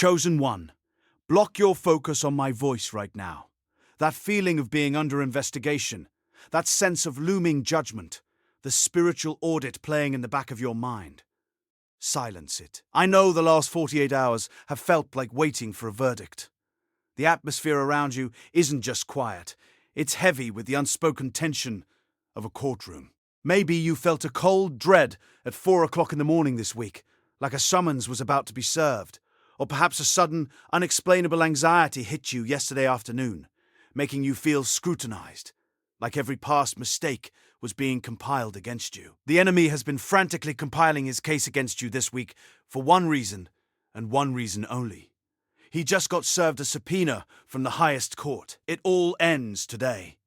Chosen one, block your focus on my voice right now. That feeling of being under investigation, that sense of looming judgment, the spiritual audit playing in the back of your mind. Silence it. I know the last 48 hours have felt like waiting for a verdict. The atmosphere around you isn't just quiet, it's heavy with the unspoken tension of a courtroom. Maybe you felt a cold dread at 4 o'clock in the morning this week, like a summons was about to be served. Or perhaps a sudden, unexplainable anxiety hit you yesterday afternoon, making you feel scrutinized, like every past mistake was being compiled against you. The enemy has been frantically compiling his case against you this week for one reason, and one reason only. He just got served a subpoena from the highest court. It all ends today.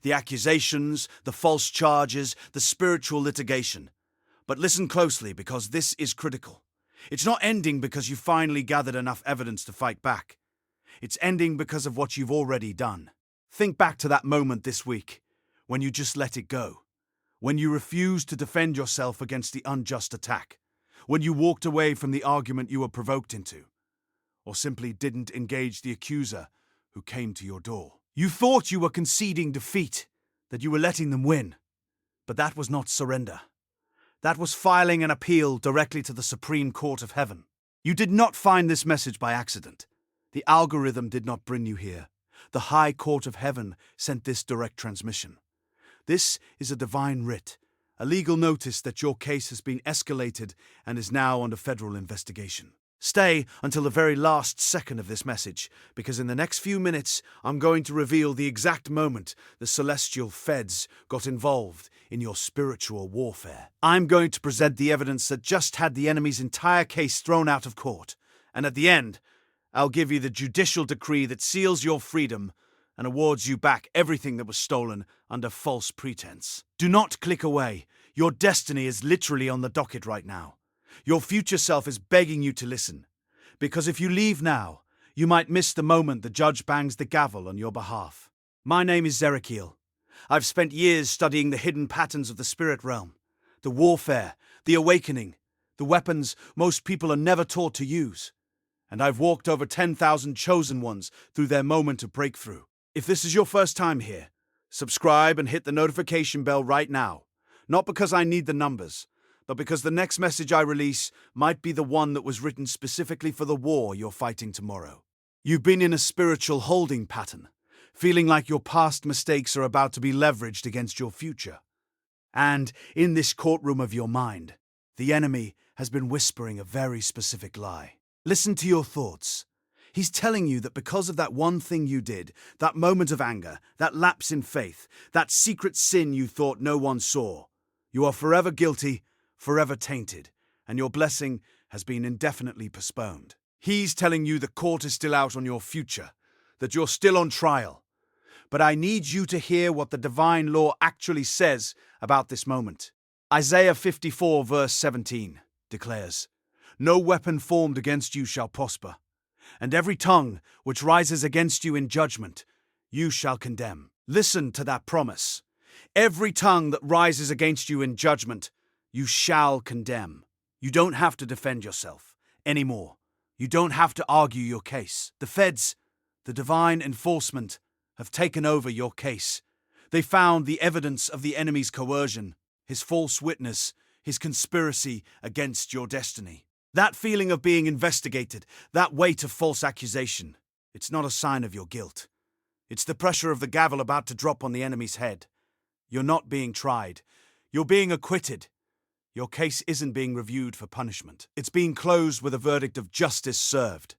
The accusations, the false charges, the spiritual litigation. But listen closely, because this is critical. It's not ending because you finally gathered enough evidence to fight back. It's ending because of what you've already done. Think back to that moment this week, when you just let it go. When you refused to defend yourself against the unjust attack. When you walked away from the argument you were provoked into. Or simply didn't engage the accuser who came to your door. You thought you were conceding defeat, that you were letting them win. But that was not surrender. That was filing an appeal directly to the Supreme Court of Heaven. You did not find this message by accident. The algorithm did not bring you here. The High Court of Heaven sent this direct transmission. This is a divine writ, a legal notice that your case has been escalated and is now under federal investigation. Stay until the very last second of this message, because in the next few minutes, I'm going to reveal the exact moment the celestial feds got involved in your spiritual warfare. I'm going to present the evidence that just had the enemy's entire case thrown out of court. And at the end, I'll give you the judicial decree that seals your freedom and awards you back everything that was stolen under false pretense. Do not click away. Your destiny is literally on the docket right now. Your future self is begging you to listen, because if you leave now, you might miss the moment the judge bangs the gavel on your behalf. My name is Zerekiel. I've spent years studying the hidden patterns of the spirit realm, the warfare, the awakening, the weapons most people are never taught to use. And I've walked over 10,000 chosen ones through their moment of breakthrough. If this is your first time here, subscribe and hit the notification bell right now. Not because I need the numbers, but because the next message I release might be the one that was written specifically for the war you're fighting tomorrow. You've been in a spiritual holding pattern, feeling like your past mistakes are about to be leveraged against your future. And in this courtroom of your mind, the enemy has been whispering a very specific lie. Listen to your thoughts. He's telling you that because of that one thing you did, that moment of anger, that lapse in faith, that secret sin you thought no one saw, you are forever guilty, forever tainted, and your blessing has been indefinitely postponed. He's telling you the court is still out on your future, that you're still on trial. But I need you to hear what the divine law actually says about this moment. Isaiah 54 verse 17 declares, "No weapon formed against you shall prosper, and every tongue which rises against you in judgment, you shall condemn." Listen to that promise. Every tongue that rises against you in judgment, you shall condemn. You don't have to defend yourself anymore. You don't have to argue your case. The feds, the divine enforcement, have taken over your case. They found the evidence of the enemy's coercion, his false witness, his conspiracy against your destiny. That feeling of being investigated, that weight of false accusation, it's not a sign of your guilt. It's the pressure of the gavel about to drop on the enemy's head. You're not being tried. You're being acquitted. Your case isn't being reviewed for punishment. It's being closed with a verdict of justice served.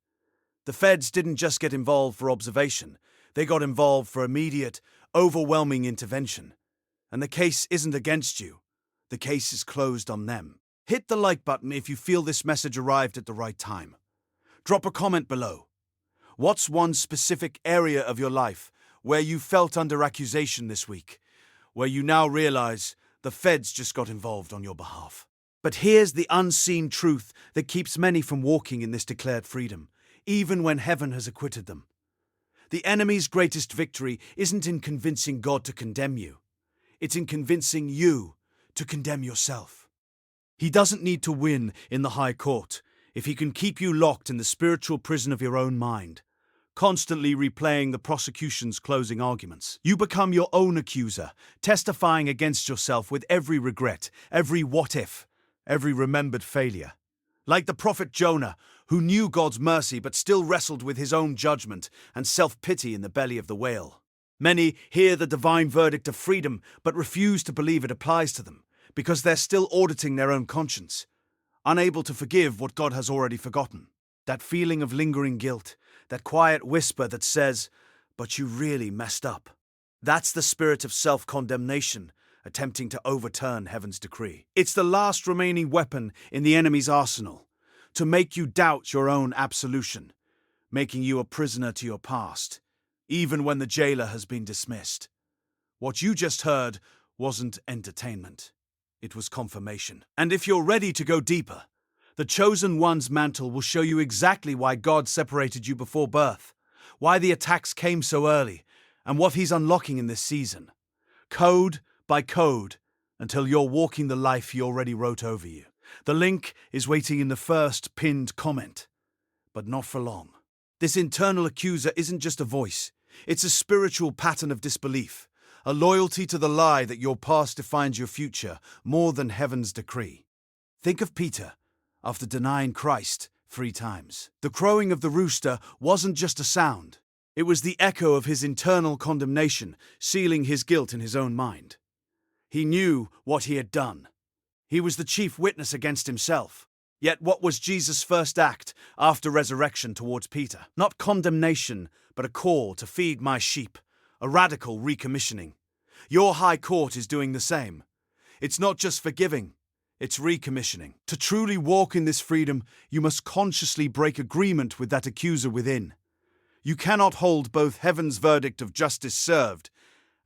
The feds didn't just get involved for observation. They got involved for immediate, overwhelming intervention. And the case isn't against you. The case is closed on them. Hit the like button if you feel this message arrived at the right time. Drop a comment below. What's one specific area of your life where you felt under accusation this week, where you now realize the feds just got involved on your behalf? But here's the unseen truth that keeps many from walking in this declared freedom, even when heaven has acquitted them. The enemy's greatest victory isn't in convincing God to condemn you. It's in convincing you to condemn yourself. He doesn't need to win in the high court. if he can keep you locked in the spiritual prison of your own mind, constantly replaying the prosecution's closing arguments, you become your own accuser, testifying against yourself with every regret, every what if, every remembered failure. Like the prophet Jonah, who knew God's mercy but still wrestled with his own judgment and self-pity in the belly of the whale. Many hear the divine verdict of freedom but refuse to believe it applies to them, because they're still auditing their own conscience, unable to forgive what God has already forgotten. That feeling of lingering guilt, that quiet whisper that says, "But you really messed up." That's the spirit of self-condemnation, attempting to overturn heaven's decree. It's the last remaining weapon in the enemy's arsenal, to make you doubt your own absolution, making you a prisoner to your past, even when the jailer has been dismissed. What you just heard wasn't entertainment. It was confirmation. And if you're ready to go deeper, the Chosen One's mantle will show you exactly why God separated you before birth, why the attacks came so early, and what He's unlocking in this season. Code by code, until you're walking the life He already wrote over you. The link is waiting in the first pinned comment, but not for long. This internal accuser isn't just a voice, it's a spiritual pattern of disbelief, a loyalty to the lie that your past defines your future more than heaven's decree. Think of Peter, after denying Christ 3 times. The crowing of the rooster wasn't just a sound, it was the echo of his internal condemnation, sealing his guilt in his own mind. He knew what he had done. He was the chief witness against himself. Yet what was Jesus' first act after resurrection towards Peter? Not condemnation, but a call to feed my sheep, a radical recommissioning. Your high court is doing the same. It's not just forgiving, it's recommissioning. To truly walk in this freedom, you must consciously break agreement with that accuser within. You cannot hold both heaven's verdict of justice served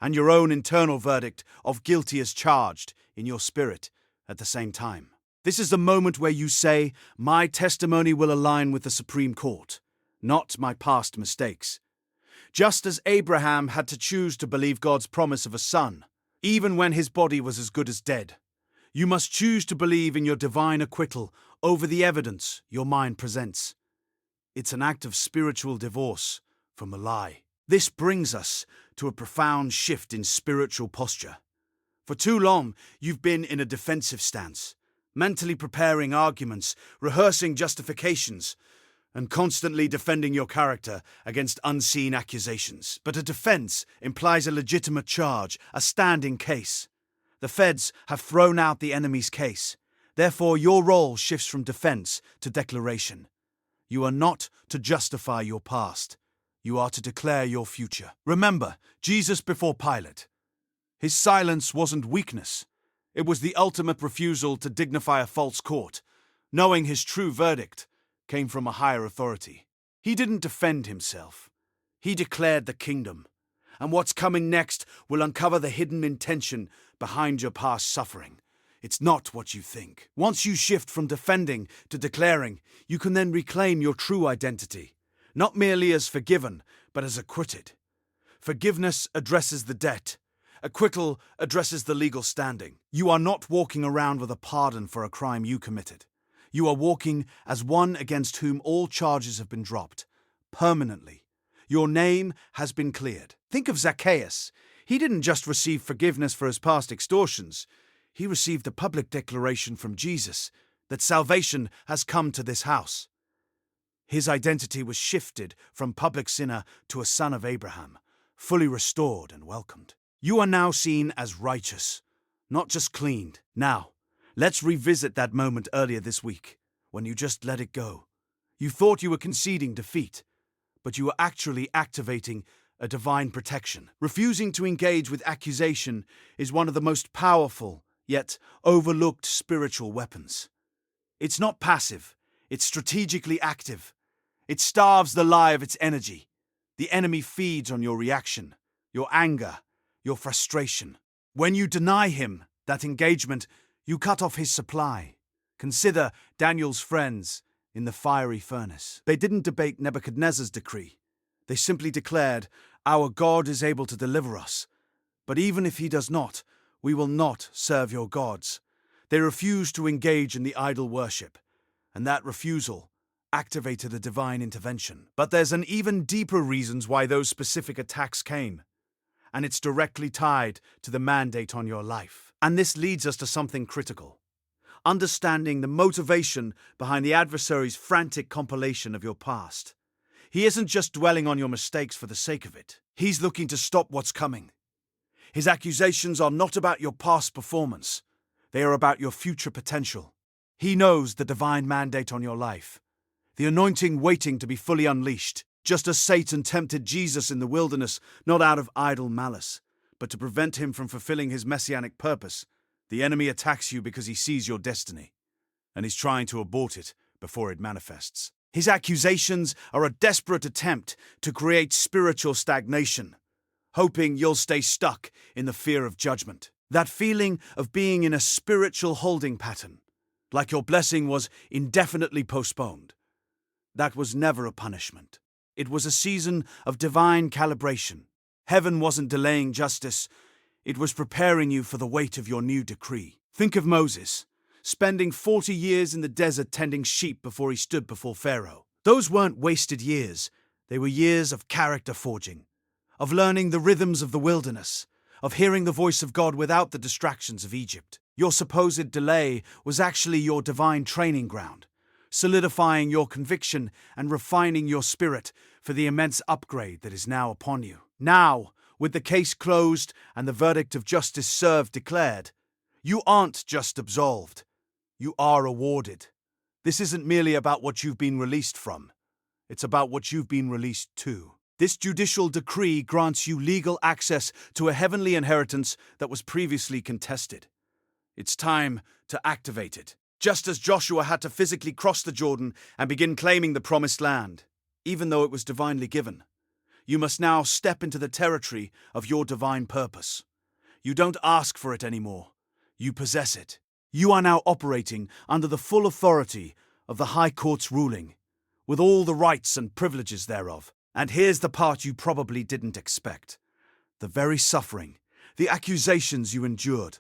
and your own internal verdict of guilty as charged in your spirit at the same time. This is the moment where you say, "My testimony will align with the Supreme Court, not my past mistakes." Just as Abraham had to choose to believe God's promise of a son, even when his body was as good as dead, you must choose to believe in your divine acquittal over the evidence your mind presents. It's an act of spiritual divorce from the lie. This brings us to a profound shift in spiritual posture. For too long, you've been in a defensive stance, mentally preparing arguments, rehearsing justifications, and constantly defending your character against unseen accusations. But a defense implies a legitimate charge, a standing case. The feds have thrown out the enemy's case. Therefore, your role shifts from defense to declaration. You are not to justify your past. You are to declare your future. Remember, Jesus before Pilate. His silence wasn't weakness. It was the ultimate refusal to dignify a false court, knowing his true verdict came from a higher authority. He didn't defend himself. He declared the kingdom. And what's coming next will uncover the hidden intention behind your past suffering. It's not what you think. Once you shift from defending to declaring, you can then reclaim your true identity, not merely as forgiven, but as acquitted. Forgiveness addresses the debt. Acquittal addresses the legal standing. You are not walking around with a pardon for a crime you committed. You are walking as one against whom all charges have been dropped, permanently. Your name has been cleared. Think of Zacchaeus. He didn't just receive forgiveness for his past extortions. He received a public declaration from Jesus that salvation has come to this house. His identity was shifted from public sinner to a son of Abraham, fully restored and welcomed. You are now seen as righteous, not just cleaned. Now, let's revisit that moment earlier this week, when you just let it go. You thought you were conceding defeat, but you were actually activating a divine protection. Refusing to engage with accusation is one of the most powerful, yet overlooked spiritual weapons. It's not passive, it's strategically active. It starves the lie of its energy. The enemy feeds on your reaction, your anger, your frustration. When you deny him that engagement, you cut off his supply. Consider Daniel's friends in the fiery furnace. They didn't debate Nebuchadnezzar's decree. They simply declared, "Our God is able to deliver us. But even if he does not, we will not serve your gods." They refused to engage in the idol worship, and that refusal activated a divine intervention. But there's an even deeper reasons why those specific attacks came, and it's directly tied to the mandate on your life. And this leads us to something critical: understanding the motivation behind the adversary's frantic compilation of your past. He isn't just dwelling on your mistakes for the sake of it. He's looking to stop what's coming. His accusations are not about your past performance. They are about your future potential. He knows the divine mandate on your life, the anointing waiting to be fully unleashed, just as Satan tempted Jesus in the wilderness, not out of idle malice, but to prevent him from fulfilling his messianic purpose. The enemy attacks you because he sees your destiny, and he's trying to abort it before it manifests. His accusations are a desperate attempt to create spiritual stagnation, hoping you'll stay stuck in the fear of judgment. That feeling of being in a spiritual holding pattern, like your blessing was indefinitely postponed. That was never a punishment. It was a season of divine calibration. Heaven wasn't delaying justice, it was preparing you for the weight of your new decree. Think of Moses, spending 40 years in the desert tending sheep before he stood before Pharaoh. Those weren't wasted years, they were years of character forging, of learning the rhythms of the wilderness, of hearing the voice of God without the distractions of Egypt. Your supposed delay was actually your divine training ground, solidifying your conviction and refining your spirit for the immense upgrade that is now upon you. Now, with the case closed and the verdict of justice served declared, you aren't just absolved, you are awarded. This isn't merely about what you've been released from, it's about what you've been released to. This judicial decree grants you legal access to a heavenly inheritance that was previously contested. It's time to activate it. Just as Joshua had to physically cross the Jordan and begin claiming the promised land, even though it was divinely given, you must now step into the territory of your divine purpose. You don't ask for it anymore. You possess it. You are now operating under the full authority of the High Court's ruling, with all the rights and privileges thereof. And here's the part you probably didn't expect. The very suffering, the accusations you endured,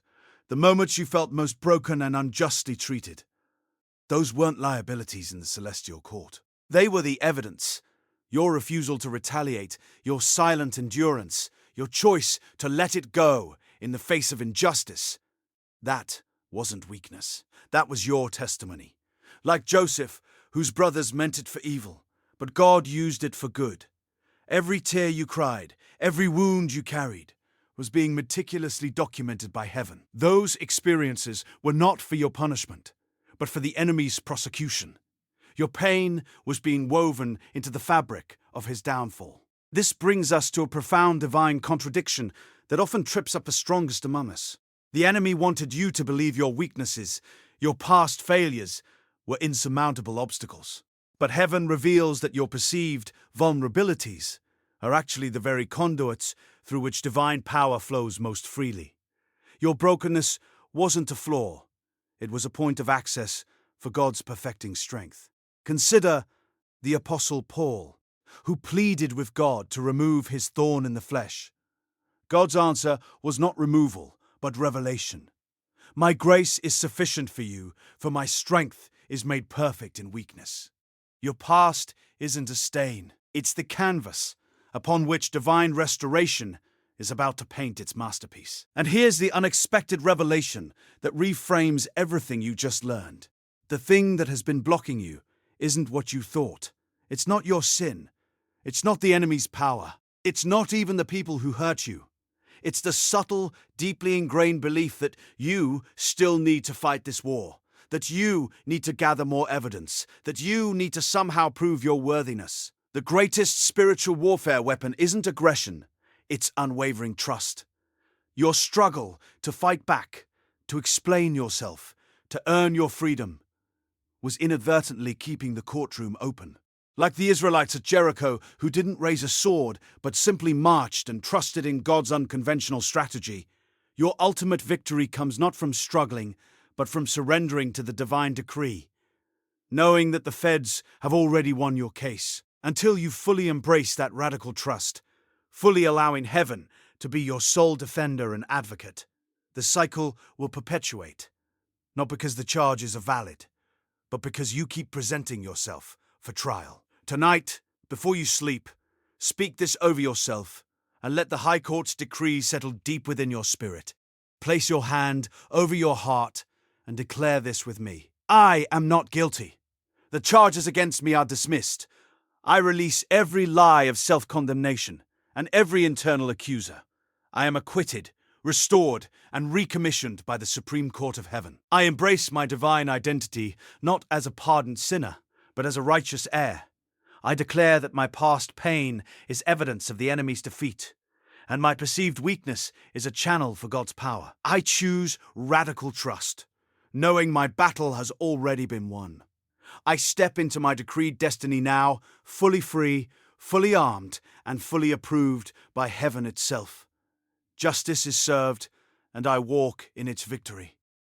the moments you felt most broken and unjustly treated. Those weren't liabilities in the celestial court. They were the evidence. Your refusal to retaliate, your silent endurance, your choice to let it go in the face of injustice. That wasn't weakness. That was your testimony. Like Joseph, whose brothers meant it for evil, but God used it for good. Every tear you cried, every wound you carried, was being meticulously documented by heaven. Those experiences were not for your punishment, but for the enemy's prosecution. Your pain was being woven into the fabric of his downfall. This brings us to a profound divine contradiction that often trips up the strongest among us. The enemy wanted you to believe your weaknesses, your past failures, were insurmountable obstacles. But heaven reveals that your perceived vulnerabilities are actually the very conduits through which divine power flows most freely. Your brokenness wasn't a flaw. It was a point of access for God's perfecting strength. Consider the Apostle Paul, who pleaded with God to remove his thorn in the flesh. God's answer was not removal, but revelation. My grace is sufficient for you, for my strength is made perfect in weakness. Your past isn't a stain. It's the canvas upon which divine restoration is about to paint its masterpiece. And here's the unexpected revelation that reframes everything you just learned. The thing that has been blocking you isn't what you thought. It's not your sin. It's not the enemy's power. It's not even the people who hurt you. It's the subtle, deeply ingrained belief that you still need to fight this war, that you need to gather more evidence, that you need to somehow prove your worthiness. The greatest spiritual warfare weapon isn't aggression, it's unwavering trust. Your struggle to fight back, to explain yourself, to earn your freedom, was inadvertently keeping the courtroom open. Like the Israelites at Jericho, who didn't raise a sword, but simply marched and trusted in God's unconventional strategy, your ultimate victory comes not from struggling, but from surrendering to the divine decree, knowing that the feds have already won your case. Until you fully embrace that radical trust, fully allowing heaven to be your sole defender and advocate, the cycle will perpetuate, not because the charges are valid, but because you keep presenting yourself for trial. Tonight, before you sleep, speak this over yourself and let the High Court's decree settle deep within your spirit. Place your hand over your heart and declare this with me. I am not guilty. The charges against me are dismissed. I release every lie of self-condemnation and every internal accuser. I am acquitted, restored, and recommissioned by the Supreme Court of Heaven. I embrace my divine identity not as a pardoned sinner, but as a righteous heir. I declare that my past pain is evidence of the enemy's defeat, and my perceived weakness is a channel for God's power. I choose radical trust, knowing my battle has already been won. I step into my decreed destiny now, fully free, fully armed, and fully approved by heaven itself. Justice is served, and I walk in its victory.